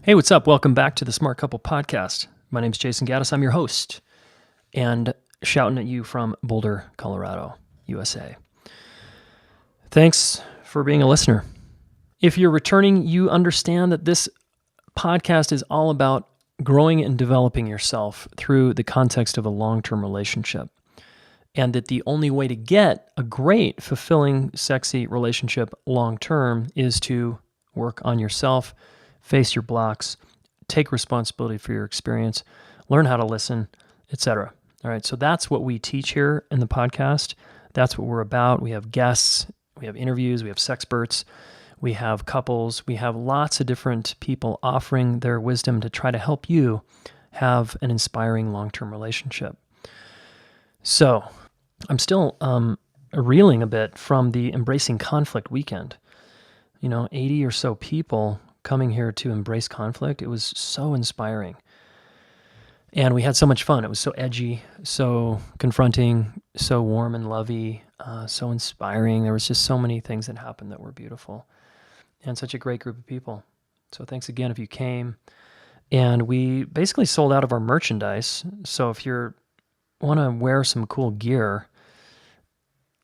Hey, what's up? Welcome back to the Smart Couple Podcast. My name's Jayson Gaddis. I'm your host and shouting at you from Boulder, Colorado, USA. Thanks for being a listener. If you're returning, you understand that this podcast is all about growing and developing yourself through the context of a long-term relationship, and that the only way to get a great, fulfilling, sexy relationship long-term is to work on yourself, face your blocks, take responsibility for your experience, learn how to listen, etc. All right, so that's what we teach here in the podcast. That's what we're about. We have guests, we have interviews, we have sexperts, we have couples, we have lots of different people offering their wisdom to try to help you have an inspiring long-term relationship. So I'm still reeling a bit from the Embracing Conflict weekend. 80 or so people coming here to embrace conflict. It was so inspiring. And we had so much fun. It was so edgy, so confronting, so warm and lovey, so inspiring. There was just so many things that happened that were beautiful. And such a great group of people. So thanks again if you came. And we basically sold out of our merchandise. So if you want to wear some cool gear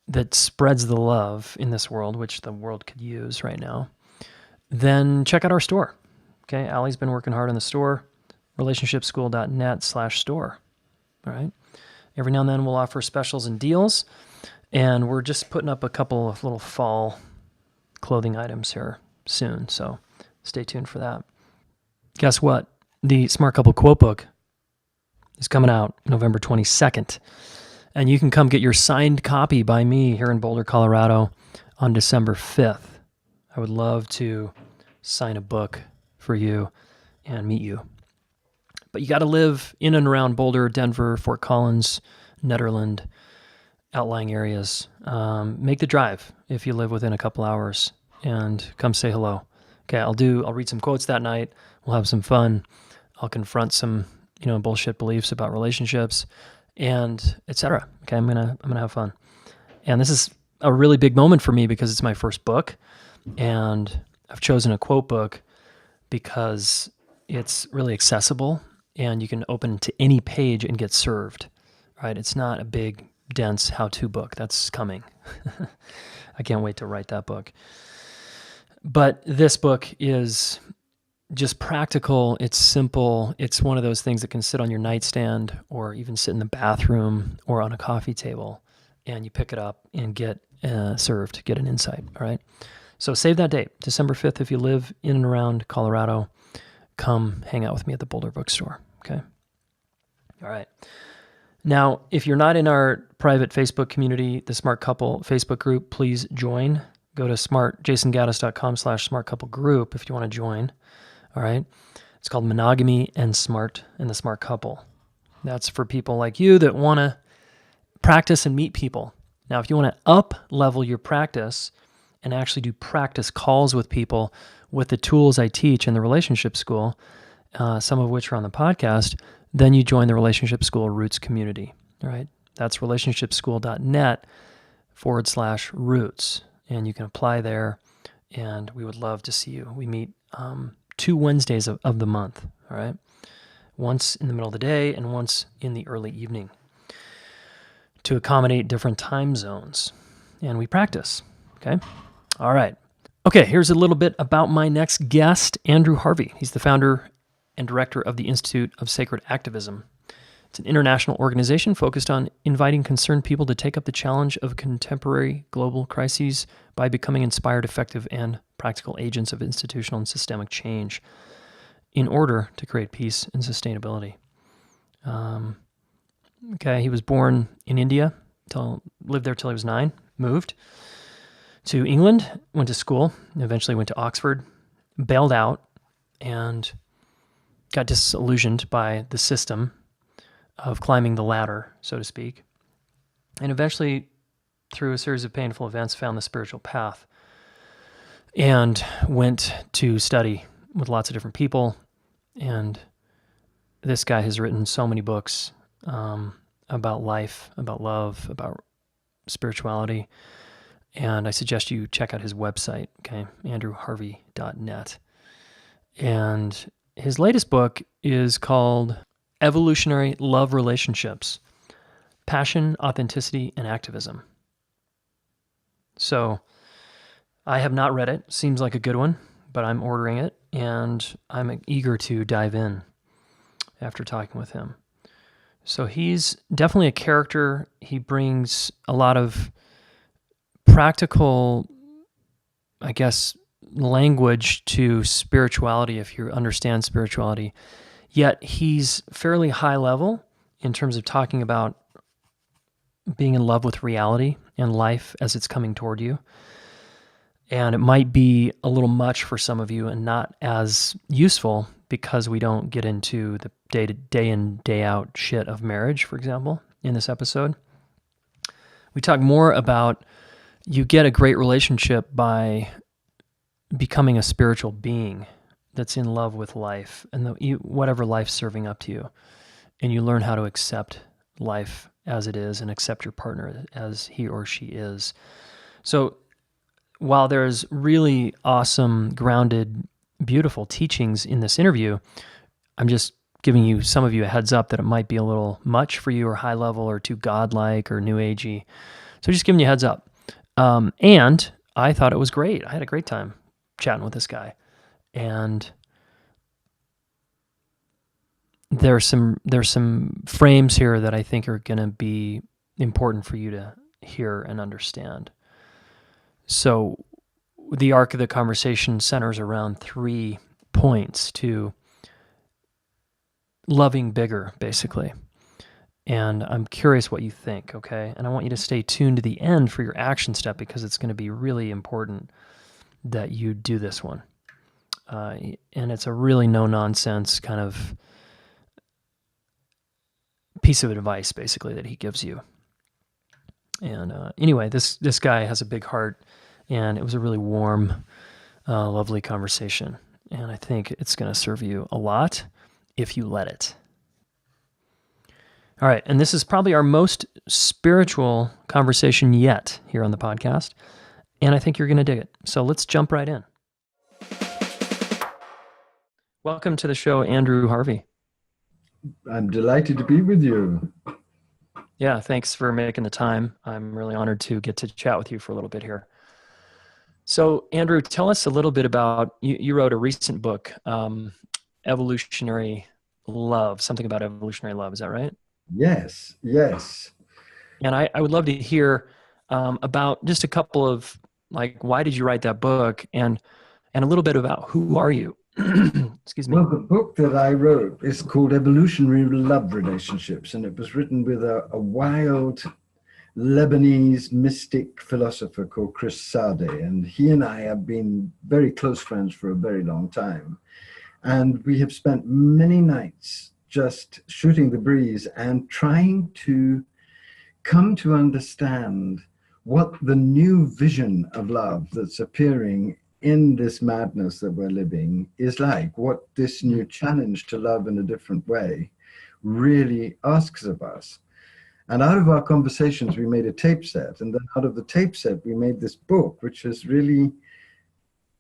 that spreads the love in this world, which the world could use right now, then check out our store. Okay, Allie's been working hard on the store, relationshipschool.net/store. All right. Every now and then we'll offer specials and deals, and we're just putting up a couple of little fall clothing items here soon, so stay tuned for that. Guess what? The Smart Couple Quote Book is coming out November 22nd, and you can come get your signed copy by me here in Boulder, Colorado on December 5th. I would love to sign a book for you and meet you. But you got to live in and around Boulder, Denver, Fort Collins, Nederland, outlying areas. Make the drive if you live within a couple hours and come say hello. Okay, I'll read some quotes that night. We'll have some fun. I'll confront some, bullshit beliefs about relationships and etc. Okay, I'm gonna have fun. And this is a really big moment for me because it's my first book. And I've chosen a quote book because it's really accessible and you can open to any page and get served, right? It's not a big, dense how-to book. That's coming. I can't wait to write that book. But this book is just practical. It's simple. It's one of those things that can sit on your nightstand or even sit in the bathroom or on a coffee table, and you pick it up and get served, get an insight, all right? So save that date, December 5th. If you live in and around Colorado, come hang out with me at the Boulder Bookstore, okay? All right. Now, if you're not in our private Facebook community, the Smart Couple Facebook group, please join. Go to jasongaddis.com/smartcouplegroup if you want to join, all right? It's called Monogamy and Smart and the Smart Couple. That's for people like you that want to practice and meet people. Now, if you want to up-level your practice and actually do practice calls with people with the tools I teach in the relationship school, some of which are on the podcast, then you join the Relationship School Roots community, all right? That's relationshipschool.net/roots, and you can apply there, and we would love to see you. We meet 2 Wednesdays of the month, all right? Once in the middle of the day and once in the early evening to accommodate different time zones, and we practice, okay? All right. Okay, here's a little bit about my next guest, Andrew Harvey. He's the founder and director of the Institute of Sacred Activism. It's an international organization focused on inviting concerned people to take up the challenge of contemporary global crises by becoming inspired, effective, and practical agents of institutional and systemic change in order to create peace and sustainability. He was born in India, lived there till he was 9, moved to England, went to school, eventually went to Oxford, bailed out, and got disillusioned by the system of climbing the ladder, so to speak, and eventually, through a series of painful events, found the spiritual path and went to study with lots of different people. And this guy has written so many books about life, about love, about spirituality. And I suggest you check out his website, okay, andrewharvey.net. And his latest book is called Evolutionary Love Relationships, Passion, Authenticity, and Activism. So I have not read it. Seems like a good one, but I'm ordering it, and I'm eager to dive in after talking with him. So he's definitely a character. He brings a lot of practical, I guess, language to spirituality, if you understand spirituality. Yet he's fairly high level in terms of talking about being in love with reality and life as it's coming toward you. And it might be a little much for some of you and not as useful because we don't get into the day in, day out shit of marriage, for example, in this episode. We talk more about you get a great relationship by becoming a spiritual being that's in love with life and whatever life's serving up to you. And you learn how to accept life as it is and accept your partner as he or she is. So while there's really awesome, grounded, beautiful teachings in this interview, I'm just giving some of you a heads up that it might be a little much for you or high level or too godlike or new agey. So just giving you a heads up. And I thought it was great. I had a great time chatting with this guy. And there's some frames here that I think are going to be important for you to hear and understand. So the arc of the conversation centers around 3 points to loving bigger, basically. And I'm curious what you think, okay? And I want you to stay tuned to the end for your action step because it's going to be really important that you do this one. And it's a really no-nonsense kind of piece of advice, basically, that he gives you. And anyway, this guy has a big heart, and it was a really warm, lovely conversation. And I think it's going to serve you a lot if you let it. All right, and this is probably our most spiritual conversation yet here on the podcast, and I think you're going to dig it. So let's jump right in. Welcome to the show, Andrew Harvey. I'm delighted to be with you. Yeah, thanks for making the time. I'm really honored to get to chat with you for a little bit here. So, Andrew, tell us a little bit about, you wrote a recent book, Evolutionary Love, something about evolutionary love. Is that right? Yes. And I would love to hear about just a couple of, why did you write that book? And a little bit about who are you? Excuse me. Well, the book that I wrote is called Evolutionary Love Relationships, and it was written with a wild Lebanese mystic philosopher called Chris Sade. And he and I have been very close friends for a very long time. And we have spent many nights just shooting the breeze and trying to come to understand what the new vision of love that's appearing in this madness that we're living is like, what this new challenge to love in a different way really asks of us. And out of our conversations, we made a tape set. And then out of the tape set, we made this book, which has really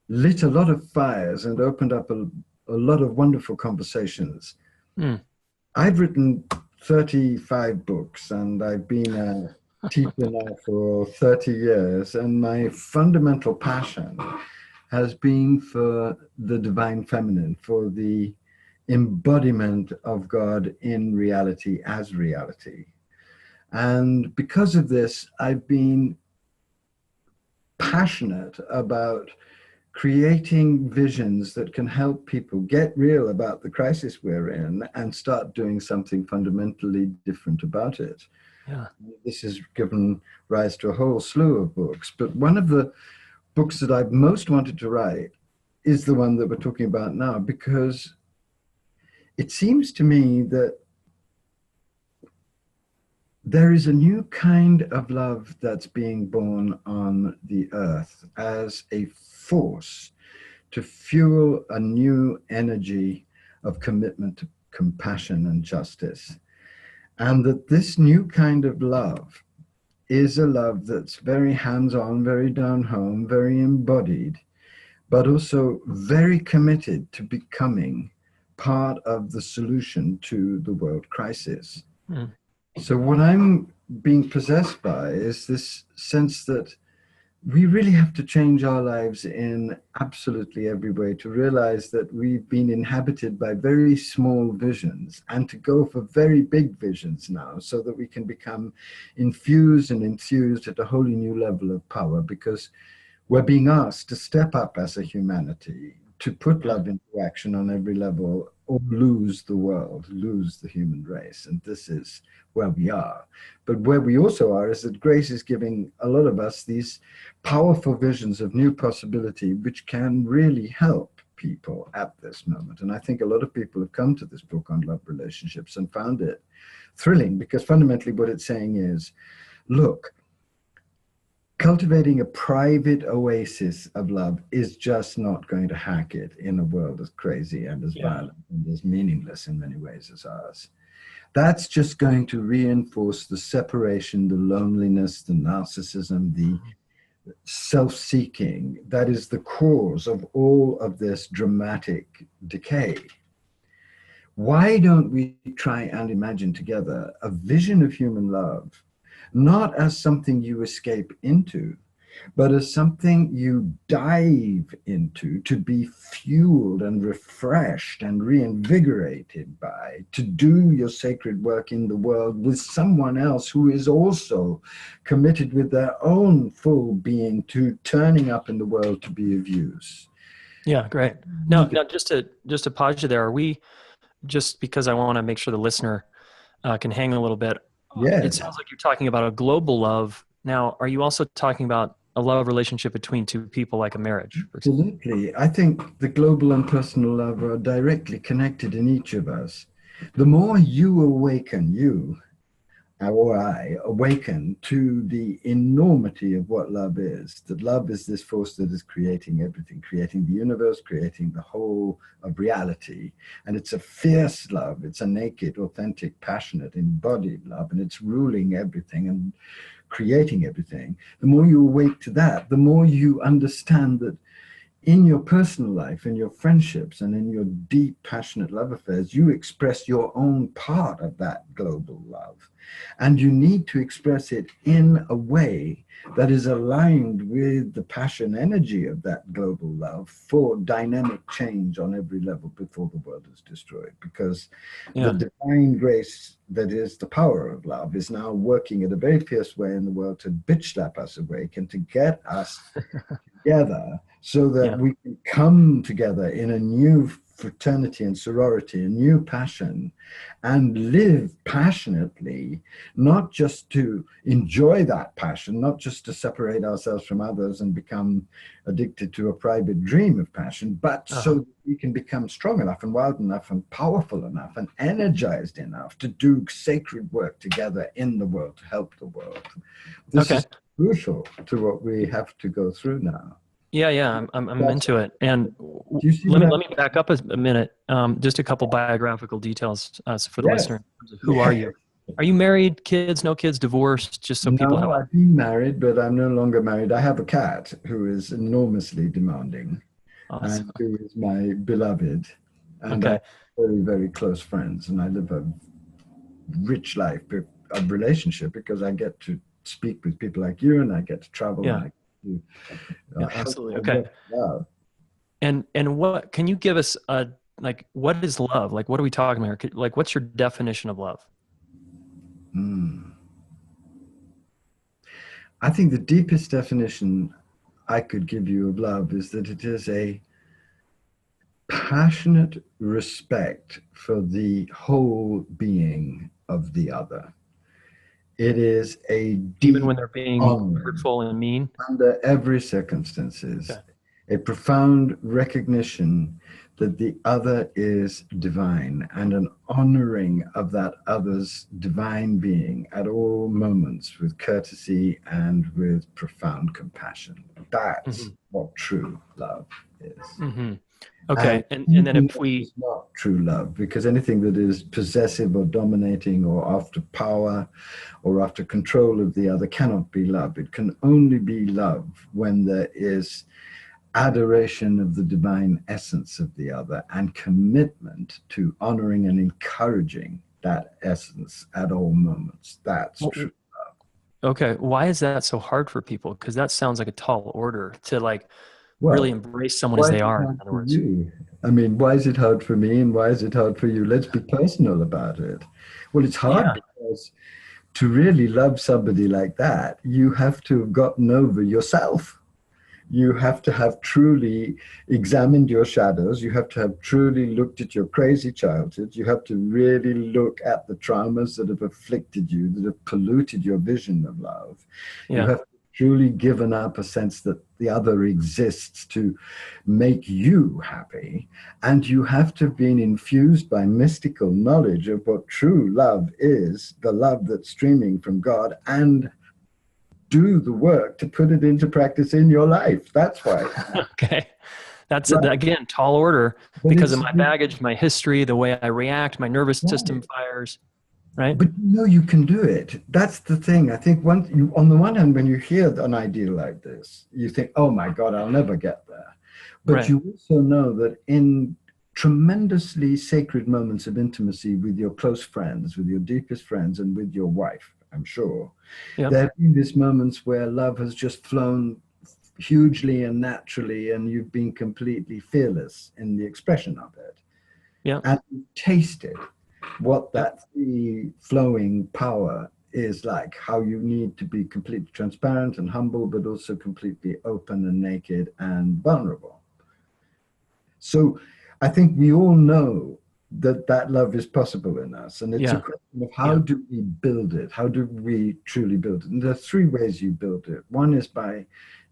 lit a lot of fires and opened up a lot of wonderful conversations. I've written 35 books, and I've been a teacher now for 30 years. And my fundamental passion has been for the divine feminine, for the embodiment of God in reality as reality. And because of this, I've been passionate about creating visions that can help people get real about the crisis we're in and start doing something fundamentally different about it. Yeah. This has given rise to a whole slew of books, but one of the books that I've most wanted to write is the one that we're talking about now, because it seems to me that there is a new kind of love that's being born on the earth as a force to fuel a new energy of commitment to compassion and justice. And that this new kind of love is a love that's very hands-on, very down home, very embodied, but also very committed to becoming part of the solution to the world crisis. Mm. So what I'm being possessed by is this sense that we really have to change our lives in absolutely every way to realize that we've been inhabited by very small visions, and to go for very big visions now, so that we can become infused and enthused at a wholly new level of power, because we're being asked to step up as a humanity, to put love into action on every level, or lose the world, lose the human race. And this is where we are. But where we also are is that grace is giving a lot of us these powerful visions of new possibility, which can really help people at this moment. And I think a lot of people have come to this book on love relationships and found it thrilling, because fundamentally what it's saying is, look, cultivating a private oasis of love is just not going to hack it in a world as crazy and as violent and as meaningless in many ways as ours. That's just going to reinforce the separation, the loneliness, the narcissism, the self-seeking that is the cause of all of this dramatic decay. Why don't we try and imagine together a vision of human love, not as something you escape into, but as something you dive into, to be fueled and refreshed and reinvigorated by, to do your sacred work in the world with someone else who is also committed with their own full being to turning up in the world to be of use. Yeah, great. Now, just to pause you there, are we, just because I want to make sure the listener can hang a little bit, it sounds like you're talking about a global love. Now, are you also talking about a love relationship between two people, like a marriage? Absolutely. I think the global and personal love are directly connected in each of us. The more you awaken, you or I awaken to the enormity of what love is, that love is this force that is creating everything, creating the universe, creating the whole of reality. And it's a fierce love. It's a naked, authentic, passionate, embodied love, and it's ruling everything and creating everything. The more you awake to that, the more you understand that in your personal life, in your friendships, and in your deep, passionate love affairs, you express your own part of that global love. And you need to express it in a way that is aligned with the passion energy of that global love for dynamic change on every level before the world is destroyed. Because the divine grace that is the power of love is now working in a very fierce way in the world to bitch slap us awake and to get us together, so that we can come together in a new fraternity and sorority, a new passion, and live passionately, not just to enjoy that passion, not just to separate ourselves from others and become addicted to a private dream of passion, but so that we can become strong enough and wild enough and powerful enough and energized enough to do sacred work together in the world to help the world. This is crucial to what we have to go through now. Yeah, I'm into it. And let me back up a minute. Just a couple biographical details for the listener. Who are you? Are you married, kids, no kids, divorced? Just so people have. No, I've been married, but I'm no longer married. I have a cat who is enormously demanding, and who is my beloved, and I'm very, very close friends. And I live a rich life of relationship because I get to speak with people like you, and I get to travel. And I absolutely. Okay. And what can you give us like, what is love? Like, what are we talking about here? Like, what's your definition of love? I think the deepest definition I could give you of love is that it is a passionate respect for the whole being of the other. It is a deep, even when they're being hurtful and mean, under every circumstances, a profound recognition that the other is divine, and an honoring of that other's divine being at all moments with courtesy and with profound compassion. That's what true love is. Okay, and then if we... It's not true love, because anything that is possessive or dominating or after power or after control of the other cannot be love. It can only be love when there is adoration of the divine essence of the other, and commitment to honoring and encouraging that essence at all moments. That's Well, true. okay. Why is that so hard for people? Because that sounds like a tall order to like really Well, embrace someone as why is they it are, in hard other for words. you? I mean, why is it hard for me and why is it hard for you? Let's be personal about it. Well, it's hard Yeah. because to really love somebody like that, you have to have gotten over yourself. You have to have truly examined your shadows. You have to have truly looked at your crazy childhood. You have to really look at the traumas that have afflicted you, that have polluted your vision of love. You Yeah. have truly given up a sense that the other exists to make you happy. And you have to have been infused by mystical knowledge of what true love is, the love that's streaming from God, and do the work to put it into practice in your life. That's why. Okay. That's Right. again, tall order But because of it's my baggage, my history, the way I react, my nervous system right. fires, right? But you know you can do it. That's the thing. I think once you, on the one hand, when you hear an idea like this, you think, "Oh my God, I'll never get there." But Right. you also know that in tremendously sacred moments of intimacy with your close friends, with your deepest friends, and with your wife, I'm sure, Yep. there have been these moments where love has just flown hugely and naturally, and you've been completely fearless in the expression of it. Yep. And you've tasted what Yep. that free flowing power is like, how you need to be completely transparent and humble, but also completely open and naked and vulnerable. So I think we all know that that love is possible in us. And it's a Yeah. question of how Yeah. do we build it? How do we truly build it? And there are three ways you build it. One is by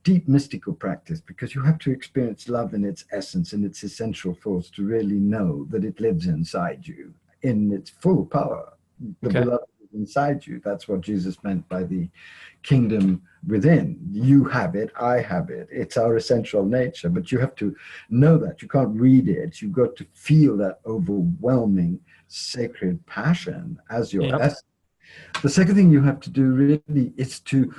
deep mystical practice, because you have to experience love in its essence, in its essential force, to really know that it lives inside you in its full power. The Okay. beloved is inside you. That's what Jesus meant by the kingdom within. You have it, I have it. It's our essential nature, but you have to know that. You can't read it. You've got to feel that overwhelming sacred passion as your Yep. essence. The second thing you have to do really is to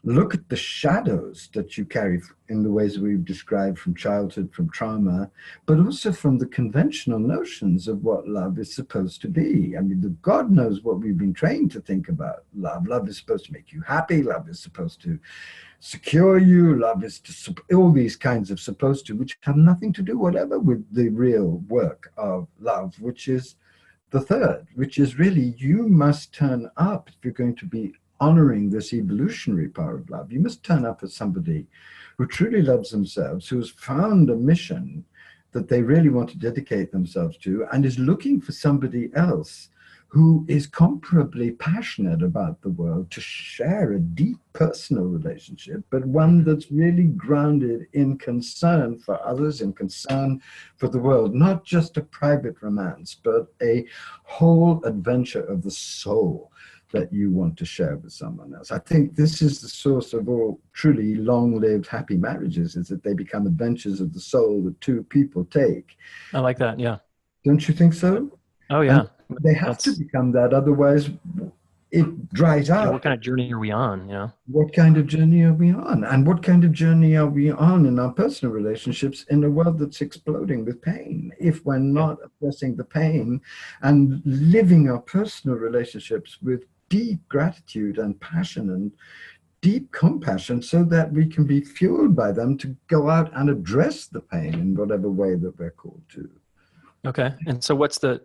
look at the shadows that you carry in the ways we've described, from childhood, from trauma, but also from the conventional notions of what love is supposed to be. I mean, God knows what we've been trained to think about love. Love is supposed to make you happy. Love is supposed to secure you. Love is to, all these kinds of supposed to, which have nothing to do whatever with the real work of love, which is the third, which is really, you must turn up if you're going to be honoring this evolutionary power of love. You must turn up as somebody who truly loves themselves, who has found a mission that they really want to dedicate themselves to, and is looking for somebody else who is comparably passionate about the world to share a deep personal relationship, but one that's really grounded in concern for others, in concern for the world, not just a private romance, but a whole adventure of the soul that you want to share with someone else. I think this is the source of all truly long-lived happy marriages, is that they become adventures of the soul that two people take. I like that. Yeah. Don't you think so? Oh And yeah. they have to That's, become that, otherwise it dries yeah, what up. kind of journey are we on? You know? What kind of journey are we on? And what kind of journey are we on in our personal relationships in a world that's exploding with pain? If we're Yeah. not addressing the pain and living our personal relationships with deep gratitude and passion and deep compassion, so that we can be fueled by them to go out and address the pain in whatever way that we're called to. Okay. And so what's the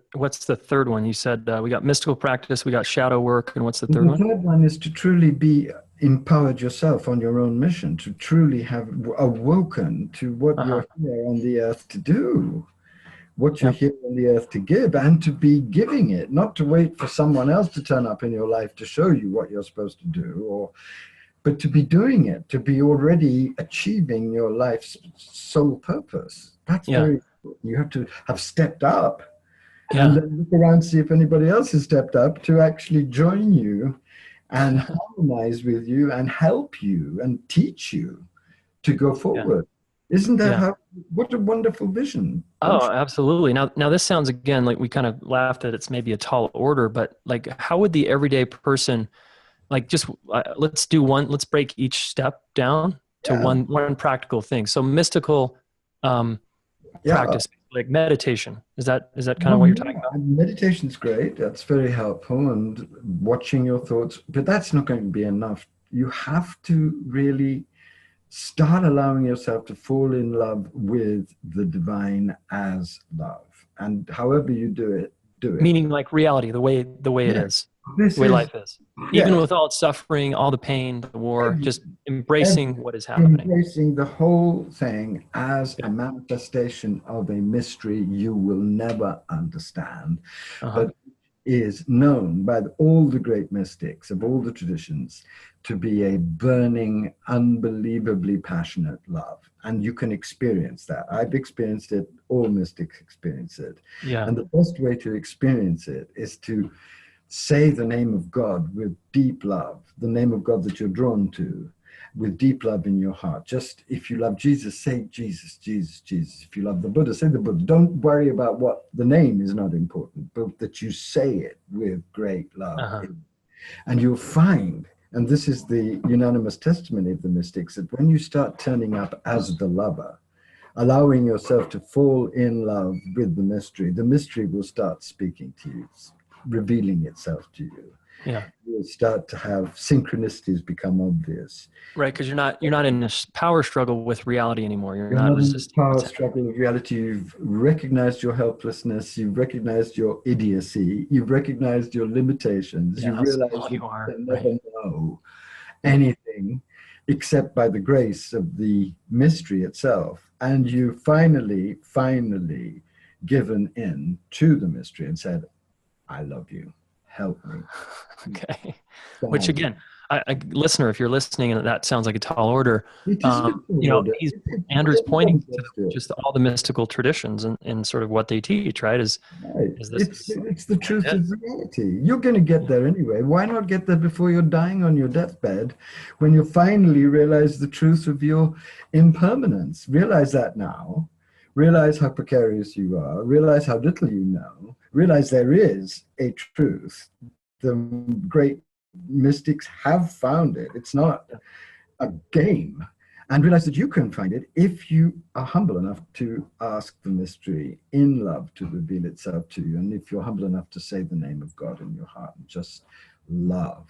third one? You said we got mystical practice, we got shadow work, and what's the And third the one? third one is to truly be empowered yourself on your own mission, to truly have awoken to what Uh-huh. you're here on the earth to do, what you're Yep. here on the earth to give, and to be giving it, not to wait for someone else to turn up in your life to show you what you're supposed to do, or but to be doing it, to be already achieving your life's sole purpose. That's Yeah. very important. You have to have stepped up and Yeah. then look around, see if anybody else has stepped up to actually join you and harmonize with you and help you and teach you to go Yeah. forward. Isn't that Yeah. how, what a wonderful vision, don't Oh, absolutely. Now this sounds again like we kind of laughed at it's maybe a tall order, but like how would the everyday person like just let's do one, let's break each step down Yeah. one practical thing. So mystical practice, like meditation. Is that kind of what you're talking about? Meditation's great. That's very helpful, and watching your thoughts. But that's not going to be enough. You have to really start allowing yourself to fall in love with the divine as love. And however you do it, do it. Meaning like reality, the way it Yeah. is, This the way is, life is. yeah, Even with all its suffering, all the pain, the war, just embracing what is happening. embracing the whole thing as Yeah. a manifestation of a mystery you will never understand, but is known by all the great mystics of all the traditions to be a burning, unbelievably passionate love. And you can experience that. I've experienced it. All mystics experience it. Yeah. And the best way to experience it is to say the name of God with deep love, the name of God that you're drawn to, with deep love in your heart. Just if you love Jesus, say Jesus, Jesus, Jesus. If you love the Buddha, say the Buddha. Don't worry about what the name is, not important, but that you say it with great love. And you'll find, and this is the unanimous testimony of the mystics, that when you start turning up as the lover, allowing yourself to fall in love with the mystery will start speaking to you, revealing itself to you. Yeah. You'll start to have synchronicities become obvious. Right, because you're not in a power struggle with reality anymore. You're Not in the resisting power struggle of reality. You've recognized your helplessness. You've recognized your idiocy. You've recognized your limitations. Yeah, You how realize small you are, can right. never know anything except by the grace of the mystery itself. And you finally given in to the mystery and said, I love you. Help me. Okay. Which again, listener, if you're listening and that sounds like a tall order, Andrew's pointing to just all the mystical traditions and sort of what they teach, right? Is this it's the truth of reality. You're going to get there anyway. Why not get there before you're dying on your deathbed, when you finally realize the truth of your impermanence? Realize that now. Realize how precarious you are. Realize how little you know. Realize there is a truth. The great mystics have found it. It's not a game. And realize that you can find it if you are humble enough to ask the mystery in love to reveal itself to you. And if you're humble enough to say the name of God in your heart and just love.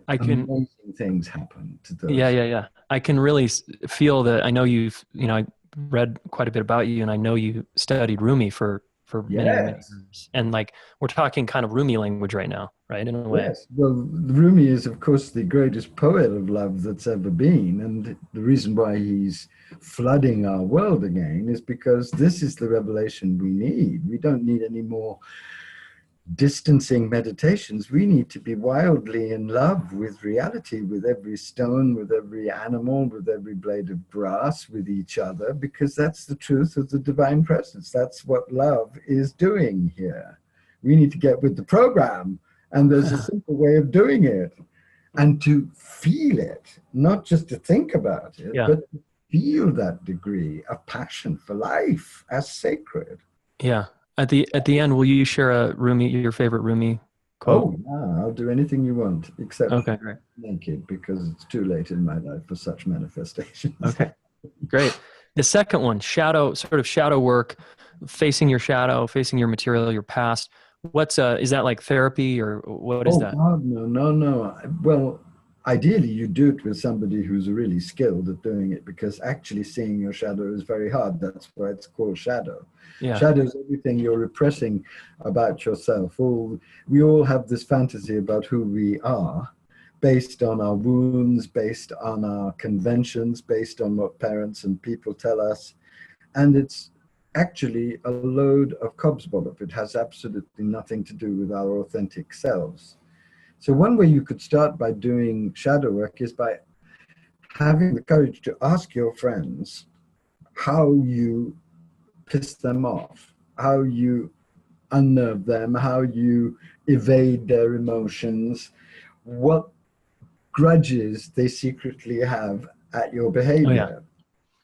Amazing things happen to those. Yeah. I can really feel that. I know I read quite a bit about you, and I know you studied Rumi for many years. And like, we're talking kind of Rumi language right now, right? In a way. Yes. Well, Rumi is, of course, the greatest poet of love that's ever been. And the reason why he's flooding our world again is because this is the revelation we need. We don't need any more distancing meditations. We need to be wildly in love with reality, with every stone, with every animal, with every blade of grass, with each other, because that's the truth of the divine presence. That's what love is doing here. We need to get with the program, and there's a simple way of doing it, and to feel it, not just to think about it, but to feel that degree of passion for life as sacred. Yeah. At the end, will you share your favorite Rumi quote? Oh, yeah, I'll do anything you want, except great. naked, because it's too late in my life for such manifestations. Okay, great. The second one, shadow work, facing your shadow, facing your material, your past. Is that like therapy, or what is that? God, no. Well, ideally, you do it with somebody who's really skilled at doing it, because actually seeing your shadow is very hard. That's why it's called shadow. Yeah. Shadow is everything you're repressing about yourself. We all have this fantasy about who we are, based on our wounds, based on our conventions, based on what parents and people tell us. And it's actually a load of cobsbolob. It has absolutely nothing to do with our authentic selves. So one way you could start by doing shadow work is by having the courage to ask your friends how you piss them off, how you unnerve them, how you evade their emotions, what grudges they secretly have at your behavior. Oh, yeah.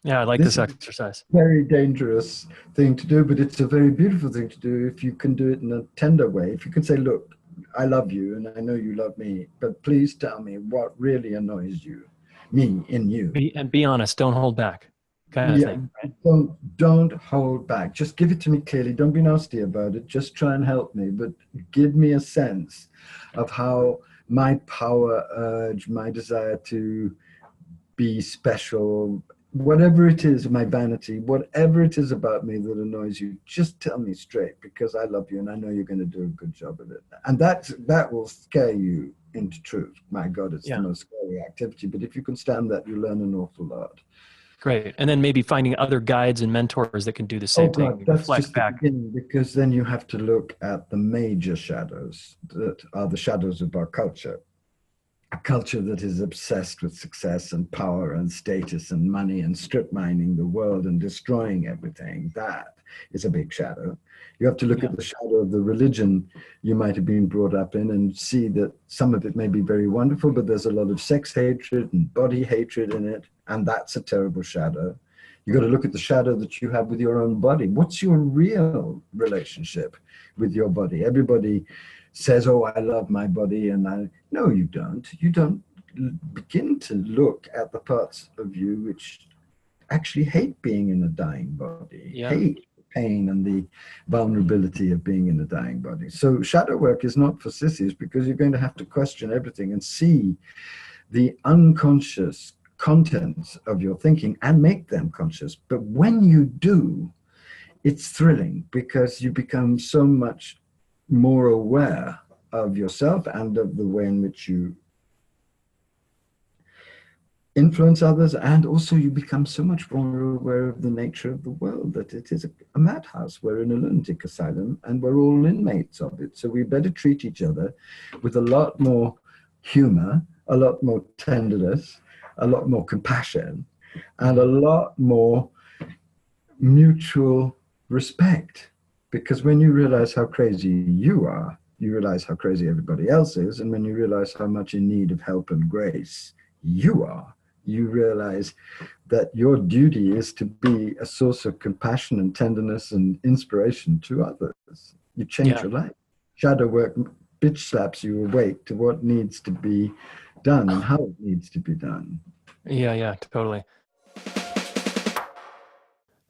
Yeah, I like this exercise. Very dangerous thing to do, but it's a very beautiful thing to do if you can do it in a tender way. If you can say, look, I love you and I know you love me, but please tell me what really annoys you. me in you. Be honest. Don't hold back, kind of Yeah, thing. Right? don't hold back. Just give it to me clearly. Don't be nasty about it. Just try and help me, but give me a sense of how my power urge, my desire to be special, whatever it is, my vanity, whatever it is about me that annoys you, just tell me straight, because I love you and I know you're going to do a good job of it. And that will scare you into truth. My God, it's the most scary activity. But if you can stand that, you learn an awful lot. Great. And then maybe finding other guides and mentors that can do the Oh same God, thing. that's Reflect just the back. beginning, because then you have to look at the major shadows that are the shadows of our culture. A culture that is obsessed with success and power and status and money and strip mining the world and destroying everything. That is a big shadow. You have to look at the shadow of the religion you might have been brought up in and see that some of it may be very wonderful, but there's a lot of sex hatred and body hatred in it, and that's a terrible shadow. You got to look at the shadow that you have with your own body. What's your real relationship with your body? Everybody says, "Oh, I love my body," and no, you don't. You don't begin to look at the parts of you which actually hate being in a dying body, hate the pain and the vulnerability of being in a dying body. So shadow work is not for sissies, because you're going to have to question everything and see the unconscious contents of your thinking and make them conscious. But when you do, it's thrilling, because you become so much more aware of yourself and of the way in which you influence others, and also you become so much more aware of the nature of the world, that it is a madhouse. We're in a lunatic asylum and we're all inmates of it. So we better treat each other with a lot more humor, a lot more tenderness, a lot more compassion, and a lot more mutual respect. Because when you realize how crazy you are, you realize how crazy everybody else is. And when you realize how much in need of help and grace you are, you realize that your duty is to be a source of compassion and tenderness and inspiration to others. You change your life. Shadow work bitch slaps you awake to what needs to be done and how it needs to be done. Yeah, totally.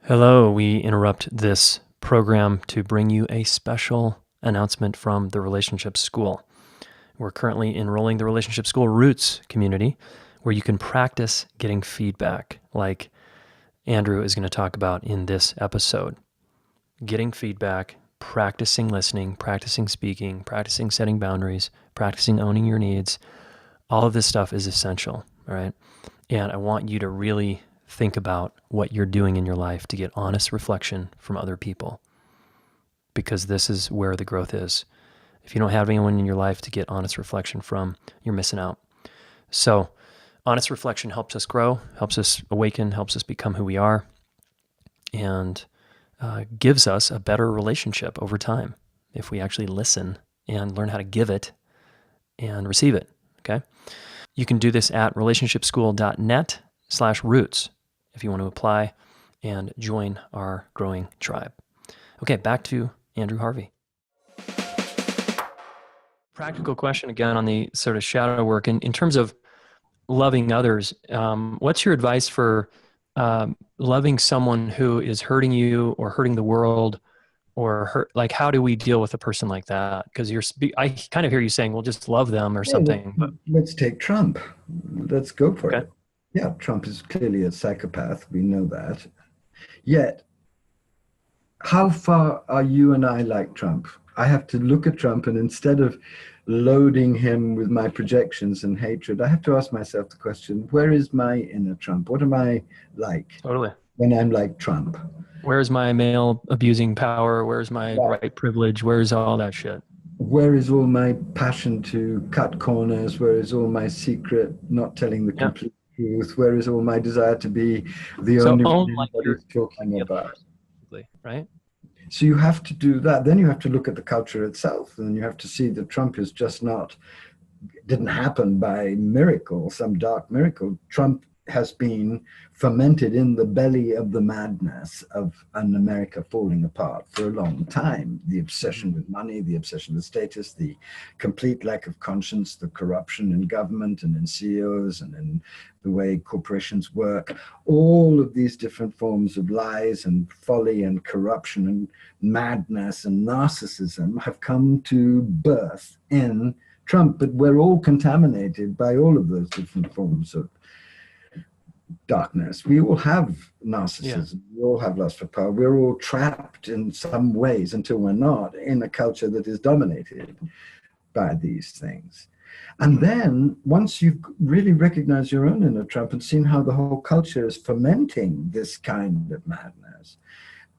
Hello, we interrupt this program to bring you a special announcement from the Relationship School. We're currently enrolling the Relationship School Roots community, where you can practice getting feedback, like Andrew is going to talk about in this episode. Getting feedback, practicing listening, practicing speaking, practicing setting boundaries, practicing owning your needs. All of this stuff is essential, all right? And I want you to really think about what you're doing in your life to get honest reflection from other people, because this is where the growth is. If you don't have anyone in your life to get honest reflection from, you're missing out. So honest reflection helps us grow, helps us awaken, helps us become who we are, and gives us a better relationship over time if we actually listen and learn how to give it and receive it, okay? You can do this at relationshipschool.net/roots if you want to apply and join our growing tribe. Okay, back to Andrew Harvey. Practical question again on the sort of shadow work. In terms of loving others, what's your advice for loving someone who is hurting you or hurting the world, or hurt? Like, how do we deal with a person like that? Because I kind of hear you saying, well, just love them or something. But Let's take Trump. Let's go for okay. it. Yeah, Trump is clearly a psychopath. We know that. Yet, how far are you and I like Trump? I have to look at Trump, and instead of loading him with my projections and hatred, I have to ask myself the question, where is my inner Trump? What am I like when I'm like Trump? Where's my male abusing power? Where's my white privilege? Where's all that shit? Where is all my passion to cut corners? Where is all my secret, not telling the complete truth? Where is all my desire to be the only one anybody's talking about? Right? So you have to do that. Then you have to look at the culture itself, and you have to see that Trump is just didn't happen by miracle, some dark miracle. Trump has been fermented in the belly of the madness of an America falling apart for a long time. The obsession with money, the obsession with status, the complete lack of conscience, the corruption in government and in CEOs and in the way corporations work, all of these different forms of lies and folly and corruption and madness and narcissism have come to birth in Trump, but we're all contaminated by all of those different forms of darkness. We all have narcissism. We all have lust for power. We're all trapped in some ways until we're not in a culture that is dominated by these things. And then once you've really recognized your own inner Trump and seen how the whole culture is fermenting this kind of madness,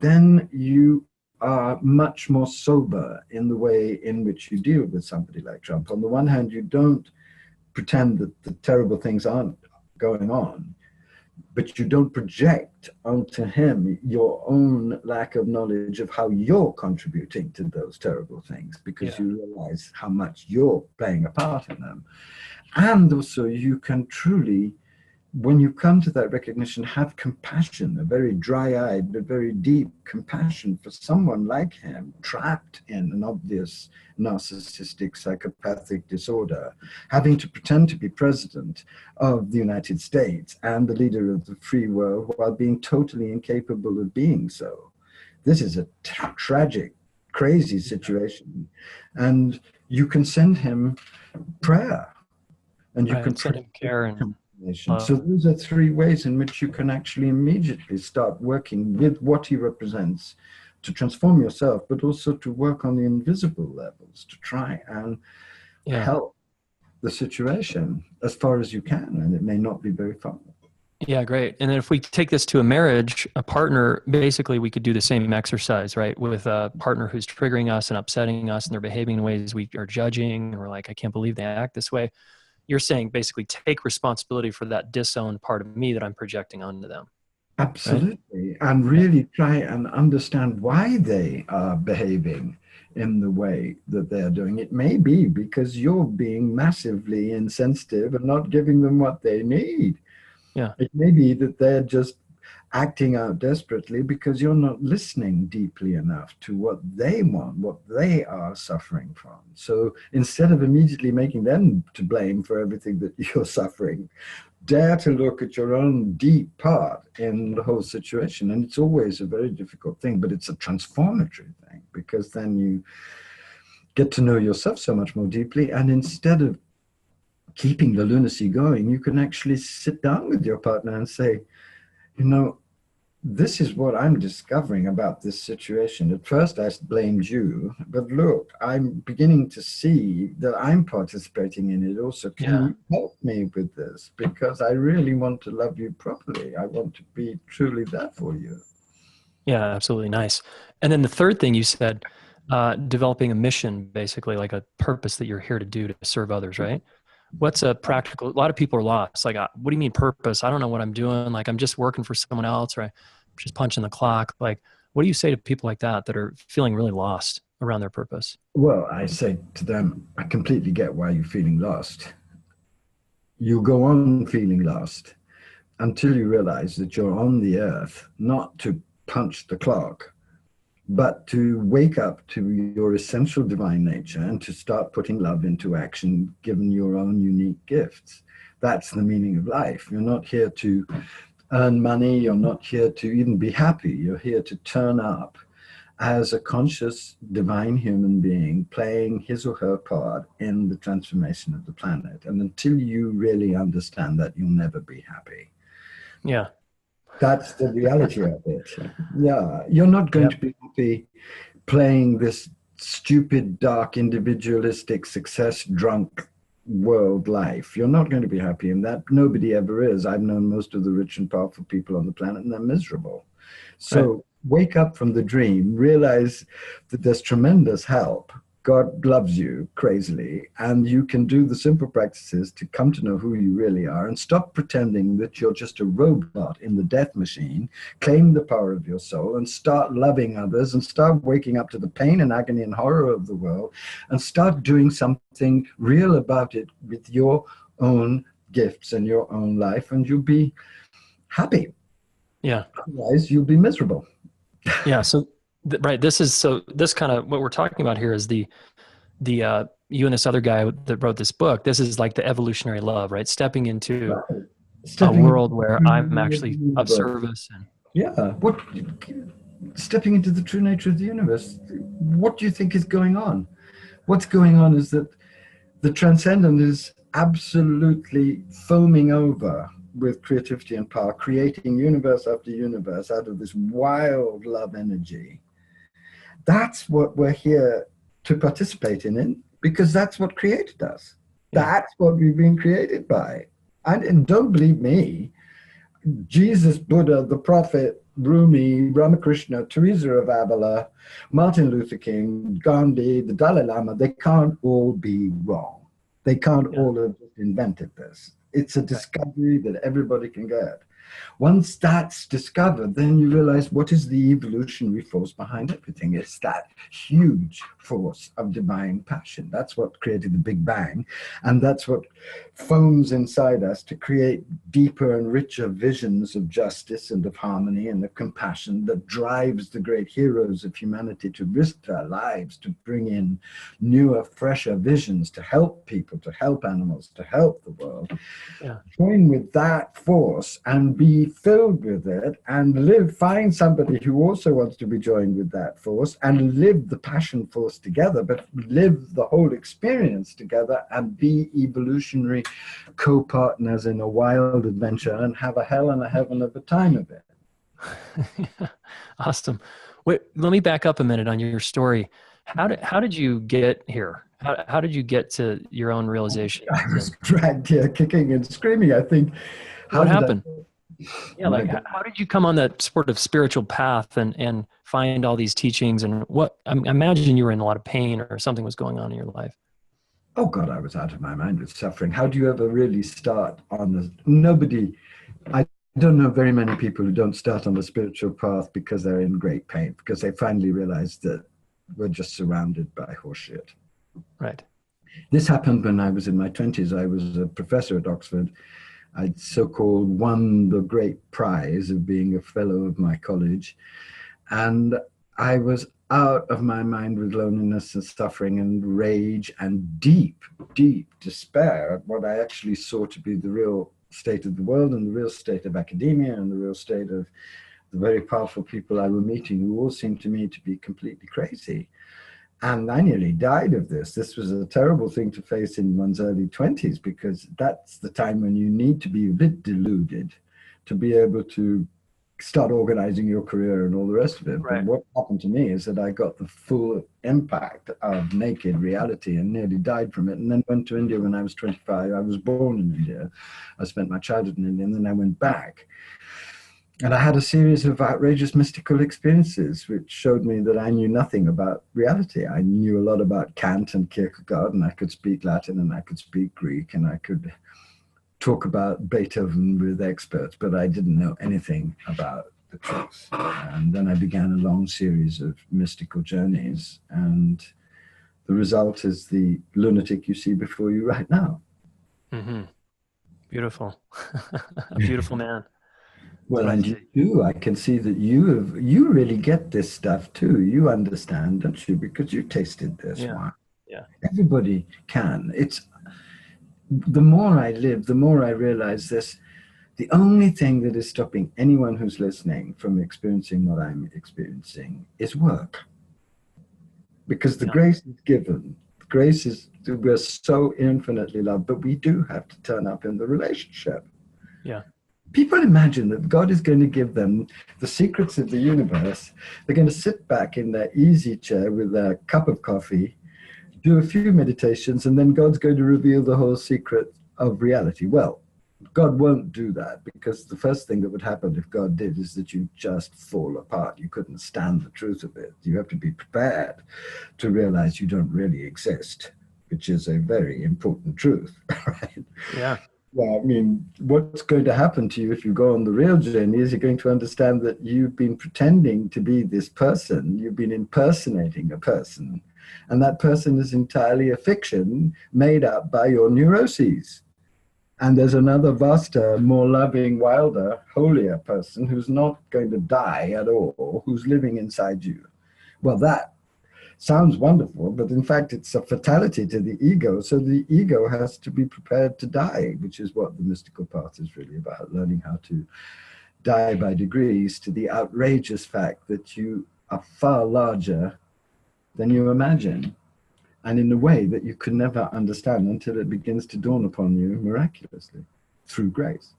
then you are much more sober in the way in which you deal with somebody like Trump. On the one hand, you don't pretend that the terrible things aren't going on, but you don't project onto him your own lack of knowledge of how you're contributing to those terrible things, because you realize how much you're playing a part in them. And also you can truly, when you come to that recognition, have compassion, a very dry-eyed but very deep compassion for someone like him, trapped in an obvious narcissistic psychopathic disorder, having to pretend to be president of the United States and the leader of the free world while being totally incapable of being so. This is a tragic, crazy situation. And you can send him prayer, and you can send him care and so those are three ways in which you can actually immediately start working with what he represents to transform yourself, but also to work on the invisible levels to try and help the situation as far as you can. And it may not be very far. Yeah, great. And then if we take this to a marriage, a partner, basically we could do the same exercise, right? With a partner who's triggering us and upsetting us and they're behaving in ways we are judging, and we're like, I can't believe they act this way. You're saying basically take responsibility for that disowned part of me that I'm projecting onto them. Absolutely. Right? And really try and understand why they are behaving in the way that they're doing. It may be because you're being massively insensitive and not giving them what they need. Yeah. It may be that they're just acting out desperately because you're not listening deeply enough to what they want, what they are suffering from. So instead of immediately making them to blame for everything that you're suffering, dare to look at your own deep part in the whole situation. And it's always a very difficult thing, but it's a transformatory thing, because then you get to know yourself so much more deeply. And instead of keeping the lunacy going, you can actually sit down with your partner and say, you know, this is what I'm discovering about this situation. At first I blamed you, but look, I'm beginning to see that I'm participating in it also. Can you help me with this? Because I really want to love you properly. I want to be truly there for you. Yeah, absolutely. Nice. And then the third thing you said, developing a mission, basically like a purpose that you're here to do to serve others, right? What's a practical, a lot of people are lost. Like, what do you mean purpose? I don't know what I'm doing. Like, I'm just working for someone else, or I'm just punching the clock. Like, what do you say to people like that that are feeling really lost around their purpose? Well, I say to them, I completely get why you're feeling lost. You go on feeling lost until you realize that you're on the earth, not to punch the clock, but to wake up to your essential divine nature and to start putting love into action, given your own unique gifts. That's the meaning of life. You're not here to earn money. You're not here to even be happy. You're here to turn up as a conscious divine human being playing his or her part in the transformation of the planet. And until you really understand that, you'll never be happy. Yeah. That's the reality of it. Yeah, you're not going to be happy playing this stupid, dark, individualistic, success-drunk world life. You're not going to be happy in that. Nobody ever is. I've known most of the rich and powerful people on the planet, and they're miserable. So wake up from the dream, realize that there's tremendous help. God loves you crazily, and you can do the simple practices to come to know who you really are and stop pretending that you're just a robot in the death machine. Claim the power of your soul and start loving others and start waking up to the pain and agony and horror of the world and start doing something real about it with your own gifts in your own life, and you'll be happy. Yeah. Otherwise, you'll be miserable. Yeah. So, right. This kind of what we're talking about here is the you and this other guy that wrote this book. This is like the evolutionary love, right? Stepping into Right. a Stepping world into where the I'm true nature of actually the of universe. service. And Yeah. Stepping into the true nature of the universe. What do you think is going on? What's going on is that the transcendent is absolutely foaming over with creativity and power, creating universe after universe out of this wild love energy. That's what we're here to participate in because that's what created us. Yeah. That's what we've been created by. And don't believe me, Jesus, Buddha, the Prophet, Rumi, Ramakrishna, Teresa of Avila, Martin Luther King, Gandhi, the Dalai Lama, they can't all be wrong. They can't all have invented this. It's a discovery that everybody can get. Once that's discovered, then you realize what is the evolutionary force behind everything. It's that huge force of divine passion. That's what created the Big Bang. And that's what foams inside us to create deeper and richer visions of justice and of harmony and of compassion that drives the great heroes of humanity to risk their lives, to bring in newer, fresher visions, to help people, to help animals, to help the world. Yeah. Join with that force and be filled with it and find somebody who also wants to be joined with that force and live the passion force together, but live the whole experience together and be evolutionary co-partners in a wild adventure and have a hell and a heaven of a time of it. Awesome. Wait, let me back up a minute on your story. How did you get here? How did you get to your own realization? I was dragged here kicking and screaming, I think. What happened? Yeah, like how did you come on that sort of spiritual path and find all these teachings? And what I imagine you were in a lot of pain or something was going on in your life. Oh God, I was out of my mind with suffering. How do you ever really start on this? I don't know very many people who don't start on the spiritual path because they're in great pain, because they finally realize that we're just surrounded by horseshit. Right. This happened when I was in my 20s. I was a professor at Oxford. I'd so-called won the great prize of being a fellow of my college. And I was out of my mind with loneliness and suffering and rage and deep, deep despair at what I actually saw to be the real state of the world and the real state of academia and the real state of the very powerful people I were meeting who all seemed to me to be completely crazy. And I nearly died of this. This was a terrible thing to face in one's early 20s, because that's the time when you need to be a bit deluded to be able to start organizing your career and all the rest of it. Right. But what happened to me is that I got the full impact of naked reality and nearly died from it. And then went to India when I was 25. I was born in India. I spent my childhood in India, and then I went back. And I had a series of outrageous mystical experiences which showed me that I knew nothing about reality. I knew a lot about Kant and Kierkegaard, and I could speak Latin and I could speak Greek and I could talk about Beethoven with experts, but I didn't know anything about the truth. And then I began a long series of mystical journeys, and the result is the lunatic you see before you right now. Mm-hmm. Beautiful. A beautiful man. Well, and you too. I can see that you really get this stuff too. You understand, don't you? Because you tasted this wine. Yeah. Everybody can. It's the more I live, the more I realize this. The only thing that is stopping anyone who's listening from experiencing what I'm experiencing is work. Because the grace is given. The grace is, we're so infinitely loved, but we do have to turn up in the relationship. Yeah. People imagine that God is going to give them the secrets of the universe. They're going to sit back in their easy chair with their cup of coffee, do a few meditations, and then God's going to reveal the whole secret of reality. Well, God won't do that, because the first thing that would happen if God did is that you just fall apart. You couldn't stand the truth of it. You have to be prepared to realize you don't really exist, which is a very important truth, right? Yeah. Well, I mean, what's going to happen to you if you go on the real journey is you're going to understand that you've been pretending to be this person. You've been impersonating a person. And that person is entirely a fiction made up by your neuroses. And there's another vaster, more loving, wilder, holier person who's not going to die at all, who's living inside you. Well, that sounds wonderful, but in fact, it's a fatality to the ego. So the ego has to be prepared to die, which is what the mystical path is really about, learning how to die by degrees to the outrageous fact that you are far larger than you imagine, and in a way that you could never understand until it begins to dawn upon you miraculously through grace.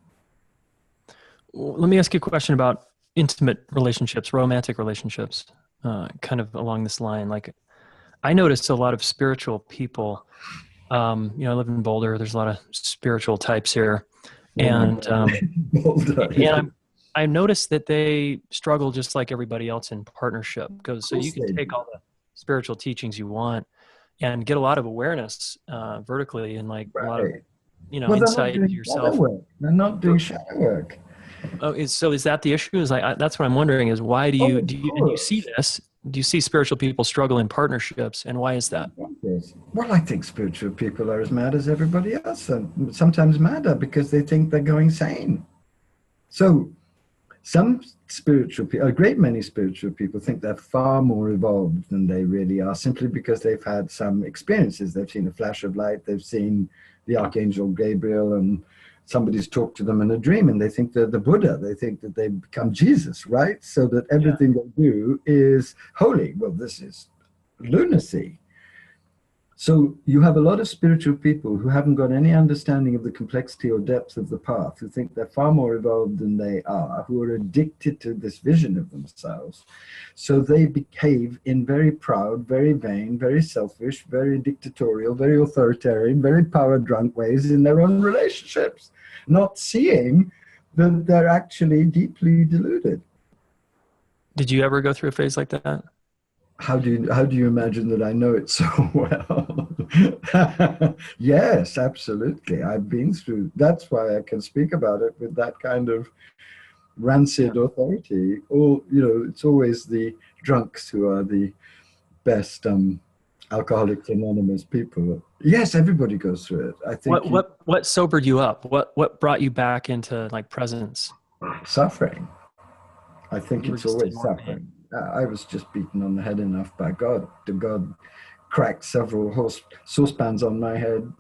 Well, let me ask you a question about intimate relationships, romantic relationships, kind of along this line. Like, I noticed a lot of spiritual people. I live in Boulder. There's a lot of spiritual types here, and I noticed that they struggle just like everybody else in partnership. Because so you can take all the spiritual teachings you want and get a lot of awareness vertically, and like a lot of insight into yourself. They're not doing shadow work. Oh, so is that the issue? Is that's what I'm wondering, is why do you and you see this? Do you see spiritual people struggle in partnerships, and why is that? Well, I think spiritual people are as mad as everybody else, and sometimes madder because they think they're going sane. So some spiritual people, a great many spiritual people, think they're far more evolved than they really are, simply because they've had some experiences. They've seen a flash of light, they've seen the Archangel Gabriel, and somebody's talked to them in a dream, and they think they're the Buddha. They think that they've become Jesus, right? So that everything they do is holy. Well, this is lunacy. So you have a lot of spiritual people who haven't got any understanding of the complexity or depth of the path, who think they're far more evolved than they are, who are addicted to this vision of themselves. So they behave in very proud, very vain, very selfish, very dictatorial, very authoritarian, very power-drunk ways in their own relationships, not seeing that they're actually deeply deluded. Did you ever go through a phase like that? How do you imagine that I know it so well? Yes, absolutely. I've been through. That's why I can speak about it with that kind of rancid authority. Or it's always the drunks who are the best Alcoholics Anonymous people. Yes, everybody goes through it. I think. What sobered you up? What brought you back into like presence? Suffering. I think it's always suffering. I was just beaten on the head enough by God. God cracked several saucepans on my head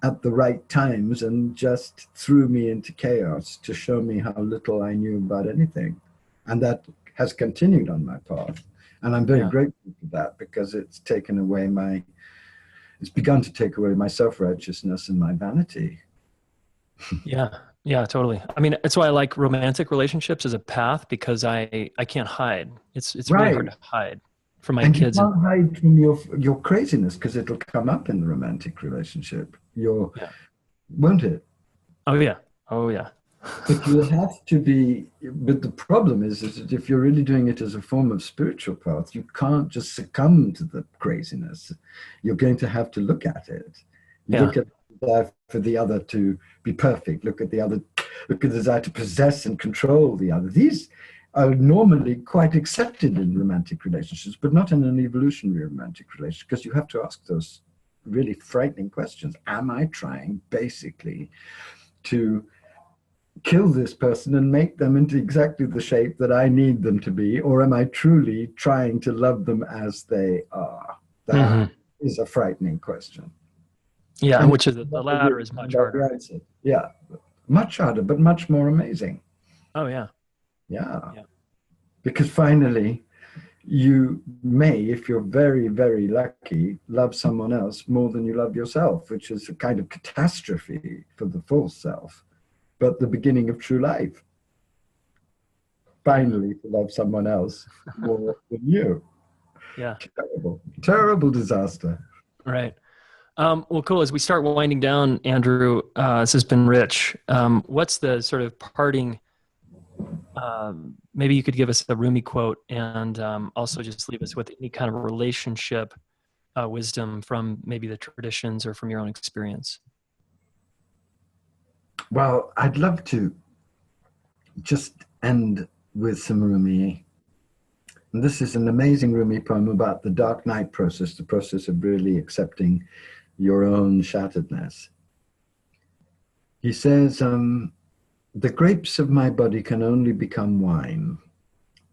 at the right times and just threw me into chaos to show me how little I knew about anything. And that has continued on my path. And I'm very grateful for that, because it's begun to take away my self-righteousness and my vanity. Yeah, totally. I mean, that's why I like romantic relationships as a path, because I can't hide. It's really hard to hide from my kids. You can't hide from your craziness, because it'll come up in the romantic relationship. Won't it? Oh yeah. But you have to be. But the problem is that if you're really doing it as a form of spiritual path, you can't just succumb to the craziness. You're going to have to look at it. Look at the desire for the other to be perfect. Look at the desire to possess and control the other. These are normally quite accepted in romantic relationships, but not in an evolutionary romantic relationship, because you have to ask those really frightening questions. Am I trying basically to kill this person and make them into exactly the shape that I need them to be, or am I truly trying to love them as they are? That is a frightening question. Yeah, and which is the latter is much harder. Yeah, much harder, but much more amazing. Oh yeah. Because finally, you may, if you're very, very lucky, love someone else more than you love yourself, which is a kind of catastrophe for the false self, but the beginning of true life. Finally, to love someone else more than you. Yeah. Terrible disaster. Right. Well, cool. As we start winding down, Andrew, this has been rich. What's the sort of parting, maybe you could give us a Rumi quote, and also just leave us with any kind of relationship wisdom from maybe the traditions or from your own experience. Well, I'd love to just end with some Rumi. And this is an amazing Rumi poem about the dark night process, the process of really accepting your own shatteredness. He says, the grapes of my body can only become wine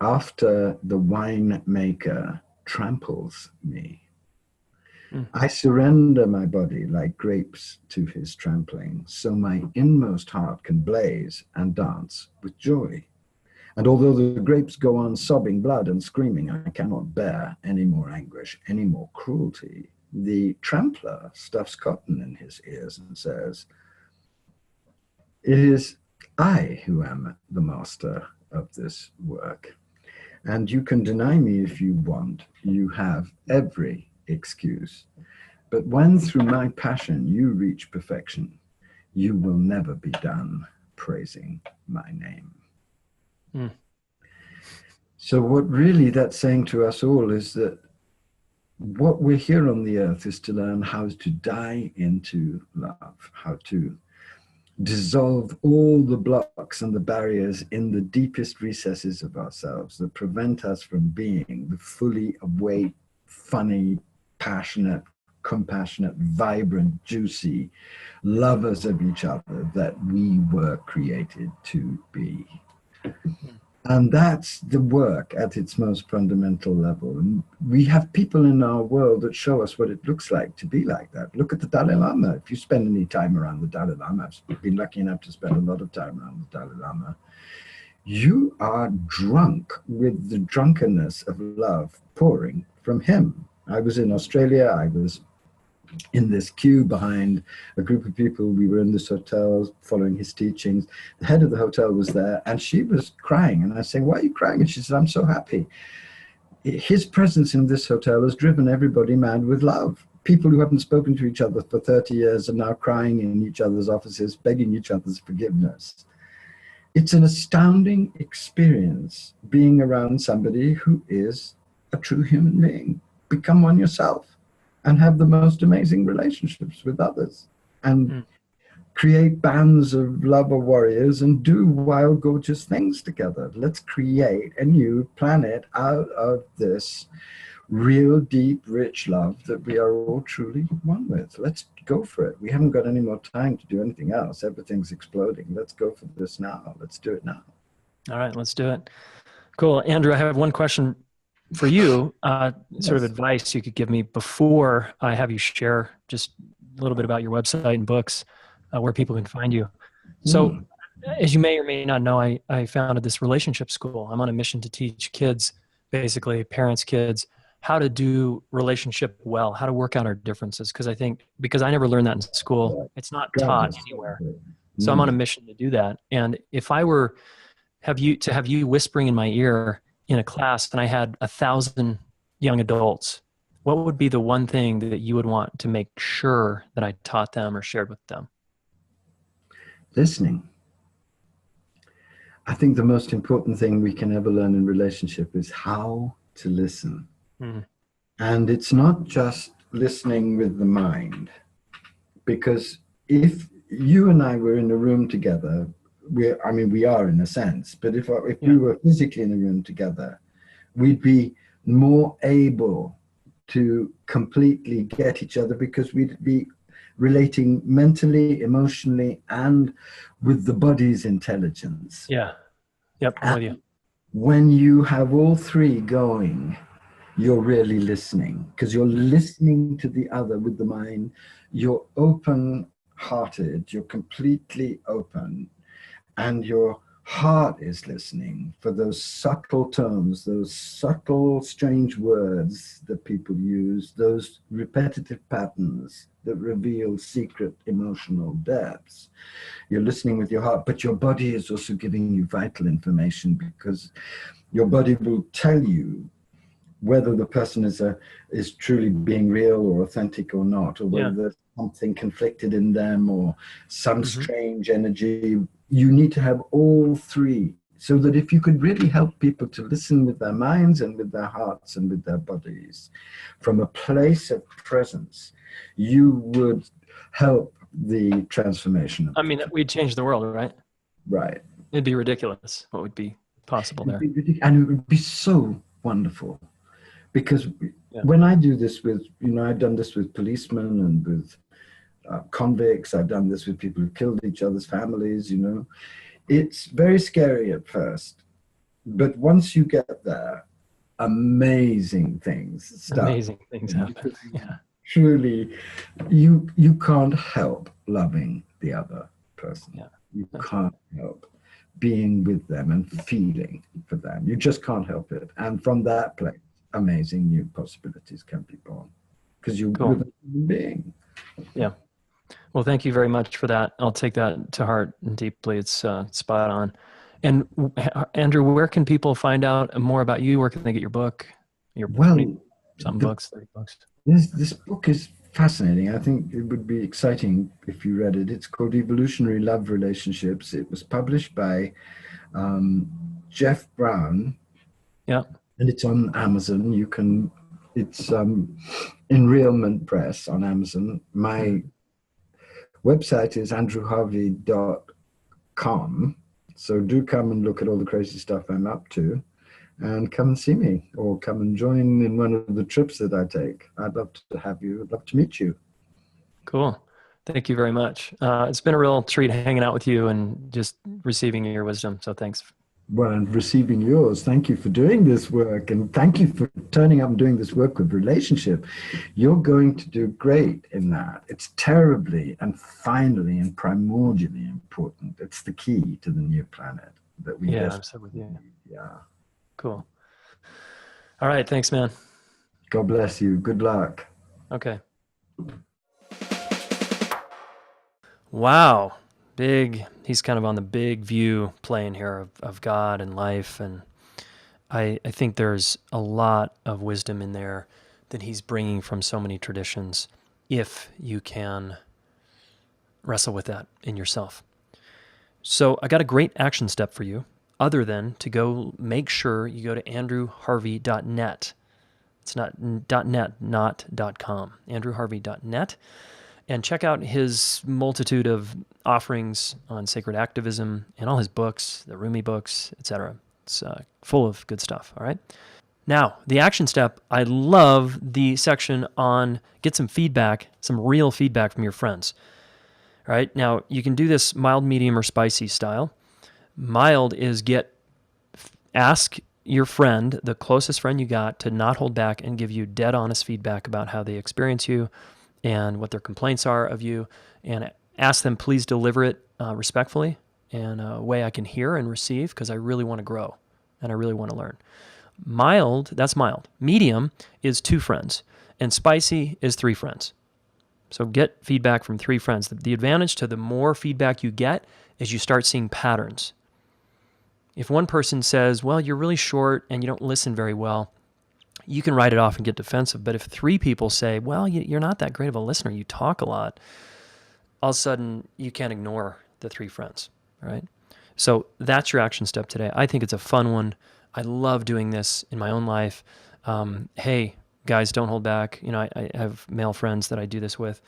after the winemaker tramples me. I surrender my body like grapes to his trampling, so my inmost heart can blaze and dance with joy. And although the grapes go on sobbing blood and screaming, I cannot bear any more anguish, any more cruelty. The trampler stuffs cotton in his ears and says, it is I who am the master of this work. And you can deny me if you want. You have every excuse. But when through my passion you reach perfection, you will never be done praising my name. Mm. So what really that's saying to us all is that what we're here on the earth is to learn how to die into love, how to dissolve all the blocks and the barriers in the deepest recesses of ourselves that prevent us from being the fully awake, funny, passionate, compassionate, vibrant, juicy lovers of each other that we were created to be. And that's the work at its most fundamental level. And we have people in our world that show us what it looks like to be like that. Look at the Dalai Lama. If you spend any time around the Dalai Lama, I've been lucky enough to spend a lot of time around the Dalai Lama, you are drunk with the drunkenness of love pouring from him. I was in Australia. I was in this queue behind a group of people. We were in this hotel following his teachings. The head of the hotel was there and she was crying. And I said, why are you crying? And she said, I'm so happy. His presence in this hotel has driven everybody mad with love. People who haven't spoken to each other for 30 years are now crying in each other's offices, begging each other's forgiveness. It's an astounding experience being around somebody who is a true human being. Become one yourself and have the most amazing relationships with others and create bands of lover warriors and do wild, gorgeous things together. Let's create a new planet out of this real, deep, rich love that we are all truly one with. Let's go for it. We haven't got any more time to do anything else. Everything's exploding. Let's go for this now. Let's do it now. All right, let's do it. Cool. Andrew, I have one question for you, sort of advice you could give me before I have you share just a little bit about your website and books, where people can find you. So as you may or may not know, I founded this relationship school. I'm on a mission to teach kids, basically parents, kids, how to do relationship well, how to work out our differences. Because I never learned that in school. It's not taught anywhere. So I'm on a mission to do that. And if I were have you whispering in my ear in a class and I had 1,000 young adults, what would be the one thing that you would want to make sure that I taught them or shared with them? Listening. I think the most important thing we can ever learn in relationship is how to listen. And it's not just listening with the mind, because if you and I were in a room together, we are in a sense, but if we were physically in a room together, we'd be more able to completely get each other because we'd be relating mentally, emotionally, and with the body's intelligence. Yeah. Yep. I'm with you. When you have all three going, you're really listening, because you're listening to the other with the mind. You're open-hearted, you're completely open, and your heart is listening for those subtle terms, those subtle, strange words that people use, those repetitive patterns that reveal secret emotional depths. You're listening with your heart, but your body is also giving you vital information, because your body will tell you whether the person is truly being real or authentic or not, or whether there's something conflicted in them or some strange energy. You need to have all three, so that if you could really help people to listen with their minds and with their hearts and with their bodies from a place of presence, you would help the transformation. I mean, we'd change the world, right? Right. It'd be ridiculous what would be possible there. And it would be so wonderful. Because when I do this with, I've done this with policemen and with convicts. I've done this with people who killed each other's families, you know. It's very scary at first, but once you get there, amazing things start. Amazing things happen. Yeah. Truly, you can't help loving the other person. Yeah. You can't help being with them and feeling for them. You just can't help it. And from that place, amazing new possibilities can be born because you're Cool. with a human being. Yeah. Well, thank you very much for that. I'll take that to heart and deeply. It's spot on. And Andrew, where can people find out more about you? Where can they get your book? Your some books, 30 books. This book is fascinating. I think it would be exciting if you read it. It's called Evolutionary Love Relationships. It was published by Jeff Brown. Yeah. And it's on Amazon. It's in Realment Press on Amazon. My website is andrewharvey.com. So do come and look at all the crazy stuff I'm up to, and come and see me, or come and join in one of the trips that I take. I'd love to have you. I'd love to meet you. Cool. Thank you very much. It's been a real treat hanging out with you and just receiving your wisdom. So thanks. Well, and receiving yours. Thank you for doing this work, and thank you for turning up and doing this work with relationship. You're going to do great in that. It's terribly and finally and primordially important. It's the key to the new planet that we I'm so with you. Yeah. Cool. All right. Thanks, man. God bless you. Good luck. Okay. Wow. He's kind of on the big view plane here of God and life. And I think there's a lot of wisdom in there that he's bringing from so many traditions, if you can wrestle with that in yourself. So I got a great action step for you, other than to go make sure you go to andrewharvey.net. It's not .net, not .com, andrewharvey.net. And check out his multitude of offerings on sacred activism and all his books, the Rumi books, etc. It's full of good stuff, all right? Now, the action step, I love the section on get some feedback, some real feedback from your friends. All right, now you can do this mild, medium, or spicy style. Mild is ask your friend, the closest friend you got, to not hold back and give you dead honest feedback about how they experience you and what their complaints are of you, and ask them, please deliver it respectfully in a way I can hear and receive, because I really want to grow and I really want to learn. Mild, that's mild. Medium is 2 friends, and spicy is 3 friends. So get feedback from 3 friends. The advantage to the more feedback you get is you start seeing patterns. If one person says, well, you're really short and you don't listen very well, you can write it off and get defensive. But if 3 people say, well, you're not that great of a listener, you talk a lot, all of a sudden you can't ignore the 3 friends, right? So that's your action step today. I think it's a fun one. I love doing this in my own life. Hey, guys, don't hold back. You know, I have male friends that I do this with.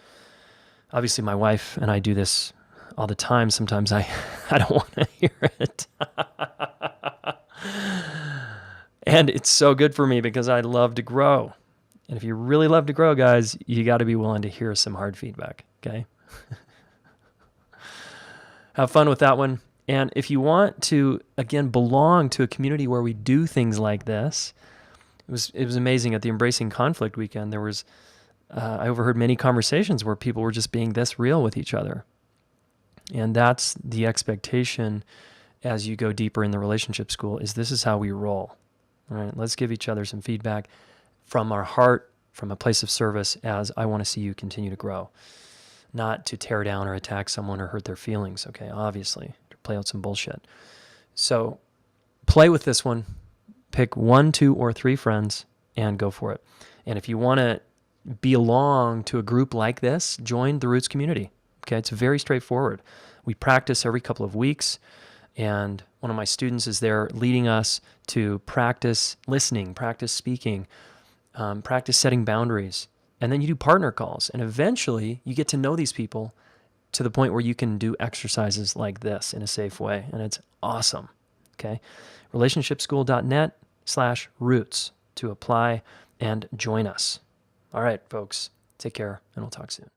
Obviously, my wife and I do this all the time. Sometimes I don't want to hear it. And it's so good for me because I love to grow. And if you really love to grow, guys, you got to be willing to hear some hard feedback, okay? Have fun with that one. And if you want to, again, belong to a community where we do things like this, it was amazing at the Embracing Conflict weekend. There was, I overheard many conversations where people were just being this real with each other. And that's the expectation as you go deeper in the relationship school, is this is how we roll. All right, let's give each other some feedback from our heart, from a place of service, as I want to see you continue to grow. Not to tear down or attack someone or hurt their feelings, okay, obviously, to play out some bullshit. So play with this one. Pick 1, 2, or 3 friends and go for it. And if you want to belong to a group like this, join the Roots community. Okay, it's very straightforward. We practice every couple of weeks, and one of my students is there leading us to practice listening, practice speaking, practice setting boundaries. And then you do partner calls, and eventually you get to know these people to the point where you can do exercises like this in a safe way, and it's awesome. Okay, relationshipschool.net/roots to apply and join us. All right, folks, take care, and we'll talk soon.